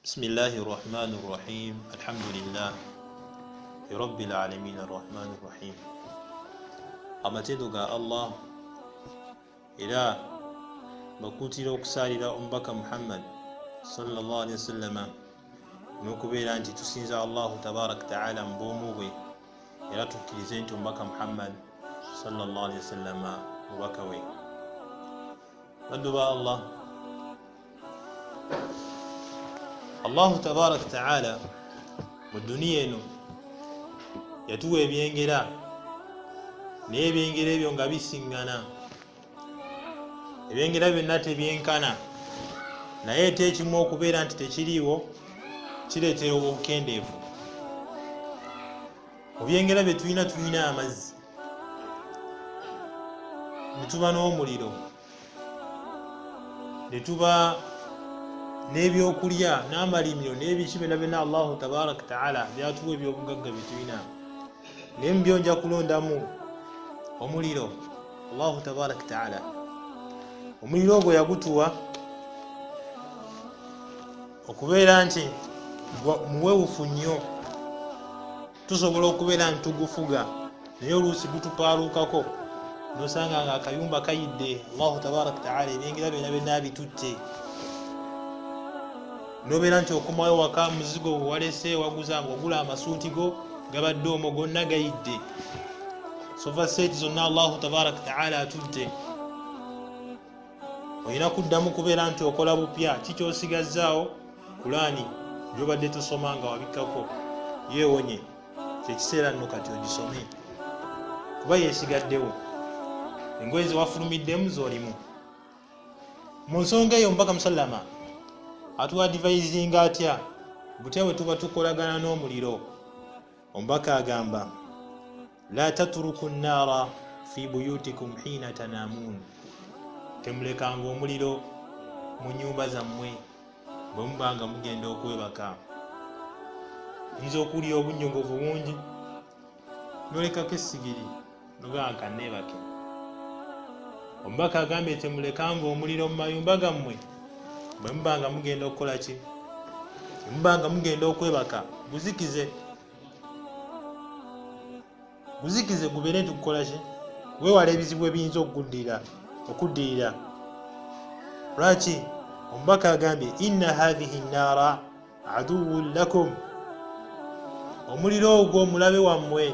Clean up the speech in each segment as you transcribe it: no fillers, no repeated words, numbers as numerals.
بسم الله الرحمن الرحيم الحمد لله رب العالمين الرحمن الرحيم amatendo Allah era bakutira okusalira omubaka Muhammad sallallahu alaihi wasallam n'okubeera nti tusinza Allah tabarak ta'ala mbomu bwe era tukkirize nti omubaka Muhammad sallallahu alaihi wasallam mubaka we baddu ba Allah tabarak ta'ala mu dunia eno yatuwa ebyengera naye ebyengera ebyo nga bisiŋŋana ebyengera byonna tebyenkana naye tekimu okubeera nti tekiriiwo kireetera obukendeevu mu byengera bye tulina amazzi ne tuba n'omuliro ne tuba n'ebyokulya n'amalimiro n'ebiki byonna byonna Allahu tabaraka ta'ala byatuwa ebyobugagga bye tulina naye mu byo nja kulondamu omuliro. Allahu tabaraka ta'ala omuliro ogwo yagutuwa okubeera nti muwewufu nnyo tusobola okubeera nti tugufuga naye oluusi gutupaalukako nosanga nga akayumba kayidde. Allahu tabaraka ta'ala ebyengera byonna byonna bitutte nobeera nti okomayo waka muzigo walese waguza ng'ogula amasuuti go gabadde omwo gonna gayidde sofa seeti zonna Allahu tabaraka ta'ala atudde olina kuddamu kubeera nti okola bupya kikyosigazzaawo Kurani gyobadde tosoma nga wabikkako yeewonye kyekiseera nno kati ogisome kuba yeesigaddewo engoye zewafulumiddemu zolimu. Mu nsonga eyo omubaka musallama atuadvisinga atya butya bwe tuba tukolagana n'omuliro. Omubaka agamba la tatruku nnaara fi buyutikum hina tanaamuun, temulekanga omuliro mu nnyumba zammwe bwe muba nga mugenda okwebaka. Oyinza okuwulira obunnyogovu bungi nolekako essigiri nogamba kanneebake. Omubaka agambye temulekanga omuliro mu mayumba gammwe bwe muba nga mugenda okukola ki? Bwe muba nga mugenda okwebaka guzikize gubeere nti kukola ki? Weewala ebizibu ebiyinza okuddirira. Lwaki? Omubaka agambye inna hadhihi nnaara aduwwun lakum, omuliro ogwo mulabe wammwe.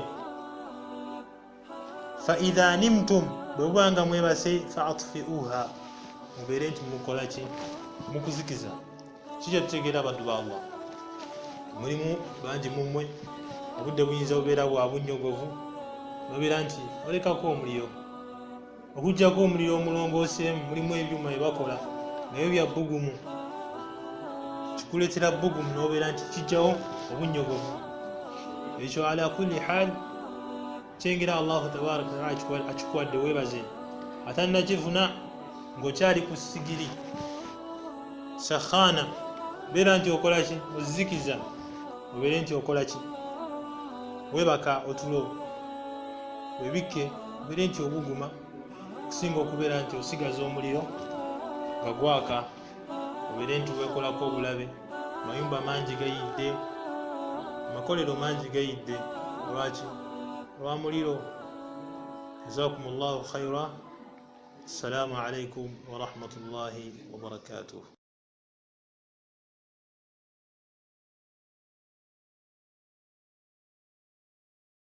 Fa idha nimtum, bwe muba nga mwebase fa atfi'uha, mubeere nti mukola ki? Mukuzikiza. Kikyo tutegeera baddu ba Allah, mulimu bangi mummwe obudde buyinza bubeera bwa bunnyogovu nobeera nti olekako omuliro. Okugjako omuliro omulongooseemu mulimu ebyuma bye bakola naye bya bbugumu, kikuleetera bbugumu nobeera nti kijjawo obunnyogovu. Ekyo ala kulli haal kyengera Allahu tabaraka ta'ala akikuwadde weebaze, atannakifuna ng'okyali ku ssigiri sakhana, beera nti okola ki? Ozikiza obeere nti okola ki? Webaka otulo webikke obeere nti obuguma okusinga okubeera nti osigaza omuliro nga gwaka obeere nti weekolako obulabe. Mayumba mangi gayidde, amakolero mangi gayidde. Lwaki? Lwa muliro. Jazakumullahu khaira. Assalamu alaikum wa rahmatullahi wa barakatuh.